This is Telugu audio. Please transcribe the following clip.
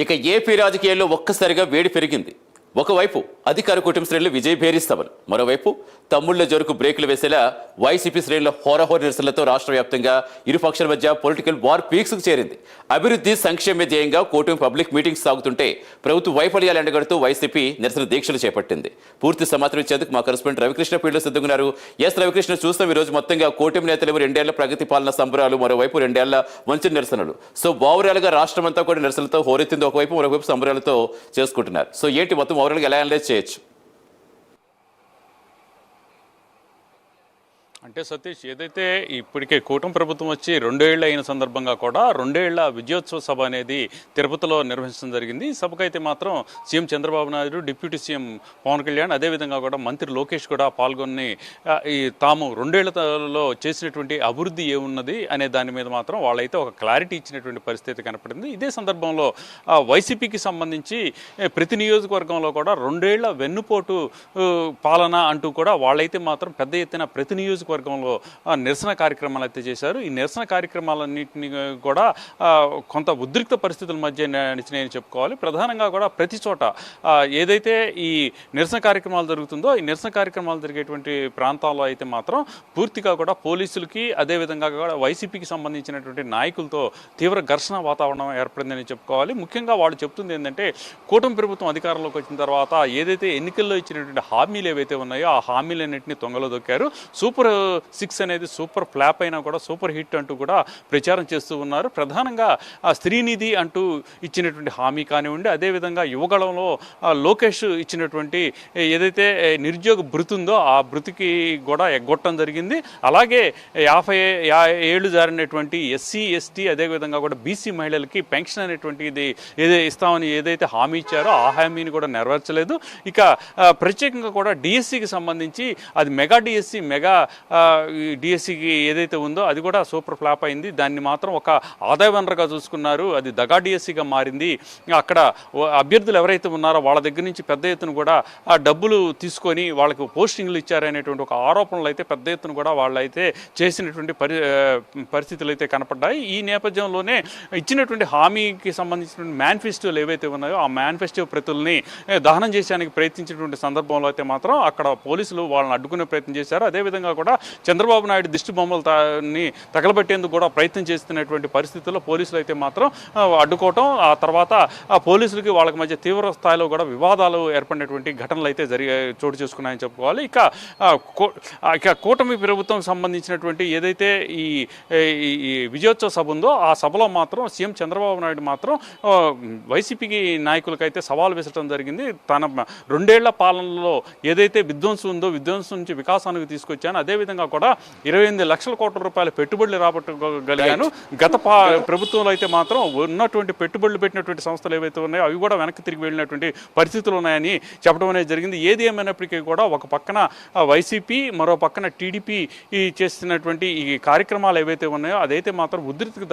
ఇక ఏపీ రాజకీయాల్లో ఒక్కసారిగా వేడి పెరిగింది. ఒకవైపు అధికార కూటమి శ్రేణులు విజయ్ భేరీ సభలు, మరోవైపు తమ్ముళ్ల జోరుకు బ్రేకులు వేసేలా వైసీపీ శ్రేణుల హోరాహోర నిరసనలతో రాష్ట్ర వ్యాప్తంగా ఇరు పక్షాల మధ్య పొలిటికల్ వార్ పీక్స్కు చేరింది. అభివృద్ధి సంక్షేమ ధ్యేయంగా కూటమి పబ్లిక్ మీటింగ్స్ సాగుతుంటే ప్రభుత్వ వైఫల్యాలు ఎండగడుతూ వైసీపీ నిరసన దీక్షలు చేపట్టింది. పూర్తి సమాచారం ఇచ్చేందుకు మా కరెస్పాండెంట్ రవికృష్ణ ఫీల్డ్లో సిద్ధంగా. ఎస్ రవికృష్ణ, చూస్తాం ఈ రోజు మొత్తంగా కూటమి నేతలు 2 ఏళ్ల ప్రగతి పాలన సంబరాలు, మరోవైపు 2 ఏళ్ల వంచన నిరసనలు. సో ఓవరాల్ గా రాష్ట్రం అంతా కూడా నిరసనలతో హోరెత్తింది ఒకవైపు, మరోవైపు సంబరాలతో చేసుకుంటున్నారు. సో ఏంటి మొత్తం ఓవరాల్గా ఎలా అనలైజ్ చేయొచ్చు? అంటే సతీష్, ఏదైతే ఇప్పటికే కూటమి ప్రభుత్వం వచ్చి 2 ఏళ్ళు అయిన సందర్భంగా కూడా 2 ఏళ్ల విజయోత్సవ సభ అనేది తిరుపతిలో నిర్వహించడం జరిగింది. ఈ సభకైతే మాత్రం CM Chandrababu Naidu, deputy CM Pavan Kalyan, అదేవిధంగా కూడా మంత్రి లోకేష్ కూడా పాల్గొని తాము 2 ఏళ్లలో చేసినటువంటి అభివృద్ధి ఏమున్నది అనే దాని మీద మాత్రం వాళ్ళైతే ఒక క్లారిటీ ఇచ్చినటువంటి పరిస్థితి కనపడింది. ఇదే సందర్భంలో వైసీపీకి సంబంధించి ప్రతి నియోజకవర్గంలో కూడా 2 ఏళ్ల వెన్నుపోటు పాలన అంటూ కూడా వాళ్ళైతే మాత్రం పెద్ద ఎత్తున ప్రతి నియోజకవర్గంలో నిరసన కార్యక్రమాలు అయితే చేశారు. ఈ నిరసన కార్యక్రమాలన్నింటినీ కూడా కొంత ఉద్రిక్త పరిస్థితుల మధ్య నడిచినాయని చెప్పుకోవాలి. ప్రధానంగా కూడా ప్రతి చోట ఏదైతే ఈ నిరసన కార్యక్రమాలు జరుగుతుందో, ఈ నిరసన కార్యక్రమాలు జరిగేటువంటి ప్రాంతాల్లో అయితే మాత్రం పూర్తిగా కూడా పోలీసులకి, అదేవిధంగా కూడా వైసీపీకి సంబంధించినటువంటి నాయకులతో తీవ్ర ఘర్షణ వాతావరణం ఏర్పడిందని చెప్పుకోవాలి. ముఖ్యంగా వాళ్ళు చెప్తుంది ఏంటంటే, కూటమి ప్రభుత్వం అధికారంలోకి వచ్చిన తర్వాత ఏదైతే ఎన్నికల్లో ఇచ్చినటువంటి హామీలు ఏవైతే ఉన్నాయో ఆ హామీలన్నింటినీ తొంగలో దొక్కారు. సూపర్ 6 అనేది సూపర్ ఫ్లాప్ అయినా కూడా సూపర్ హిట్ అంటూ కూడా ప్రచారం చేస్తూ ఉన్నారు. ప్రధానంగా స్త్రీనిధి అంటూ ఇచ్చినటువంటి హామీ కానివ్వండి, అదేవిధంగా యువగళంలో లోకేష్ ఇచ్చినటువంటి ఏదైతే నిరుద్యోగ భృతి ఉందో ఆ భృతికి కూడా ఎగ్గొట్టడం జరిగింది. అలాగే 50 ఏళ్ళు జారినటువంటి ఎస్సీ, ఎస్టీ, అదేవిధంగా కూడా బీసీ మహిళలకి పెన్షన్ అనేటువంటిది ఇస్తామని ఏదైతే హామీ ఇచ్చారో ఆ హామీని కూడా నెరవేర్చలేదు. ఇక ప్రత్యేకంగా కూడా డిఎస్సికి సంబంధించి అది మెగా డిఎస్సి, మెగా డిఎస్సికి ఏదైతే ఉందో అది కూడా సూపర్ ఫ్లాప్ అయింది. దాన్ని మాత్రం ఒక ఆదాయ వనరుగా చూసుకున్నారు. అది దగా డిఎస్సిగా మారింది. అక్కడ అభ్యర్థులు ఎవరైతే ఉన్నారో వాళ్ళ దగ్గర నుంచి పెద్ద ఎత్తున కూడా డబ్బులు తీసుకొని వాళ్ళకి పోస్టింగ్లు ఇచ్చారనేటువంటి ఒక ఆరోపణలు అయితే పెద్ద ఎత్తున కూడా వాళ్ళైతే చేసినటువంటి పరిస్థితులు అయితే కనపడ్డాయి. ఈ నేపథ్యంలోనే ఇచ్చినటువంటి హామీకి సంబంధించినటువంటి మేనిఫెస్టోలు ఏవైతే ఉన్నాయో ఆ మేనిఫెస్టో ప్రతుల్ని దహనం చేసేందుకు ప్రయత్నించినటువంటి సందర్భంలో అయితే మాత్రం అక్కడ పోలీసులు వాళ్ళని అడ్డుకునే ప్రయత్నం చేశారు. అదేవిధంగా కూడా చంద్రబాబు నాయుడు దిష్టి బొమ్మలని తగలబెట్టేందుకు కూడా ప్రయత్నం చేస్తున్నటువంటి పరిస్థితుల్లో పోలీసులు అయితే మాత్రం అడ్డుకోవటం, ఆ తర్వాత ఆ పోలీసులకి వాళ్ళకి మధ్య తీవ్ర స్థాయిలో కూడా వివాదాలు ఏర్పడినటువంటి ఘటనలు అయితే చోటు చేసుకున్నాయని చెప్పుకోవాలి. ఇక కూటమి ప్రభుత్వం సంబంధించినటువంటి ఏదైతే ఈ విజయోత్సవ సభ ఉందో ఆ సభలో మాత్రం సీఎం చంద్రబాబు నాయుడు మాత్రం వైసీపీకి నాయకులకైతే సవాల్ విసరడం జరిగింది. తన 2 ఏళ్ల పాలనలో ఏదైతే విధ్వంసం ఉందో విధ్వంసం నుంచి వికాసానికి తీసుకొచ్చాను, అదేవిధంగా కూడా 28 లక్షల కోట్ల రూపాయల పెట్టుబడులు రాబట్టగలిగాను. గత ప్రభుత్వంలో అయితే మాత్రం ఉన్నటువంటి పెట్టుబడులు పెట్టినటువంటి సంస్థలు ఏవైతే ఉన్నాయో అవి కూడా వెనక్కి తిరిగి వెళ్ళినటువంటి పరిస్థితులు ఉన్నాయని చెప్పడం అనేది జరిగింది. ఏది ఏమైనప్పటికీ కూడా ఒక పక్కన వైసీపీ, మరో పక్కన టీడీపీ చేస్తున్నటువంటి ఈ కార్యక్రమాలు ఏవైతే ఉన్నాయో అదైతే మాత్రం ఉధృతికి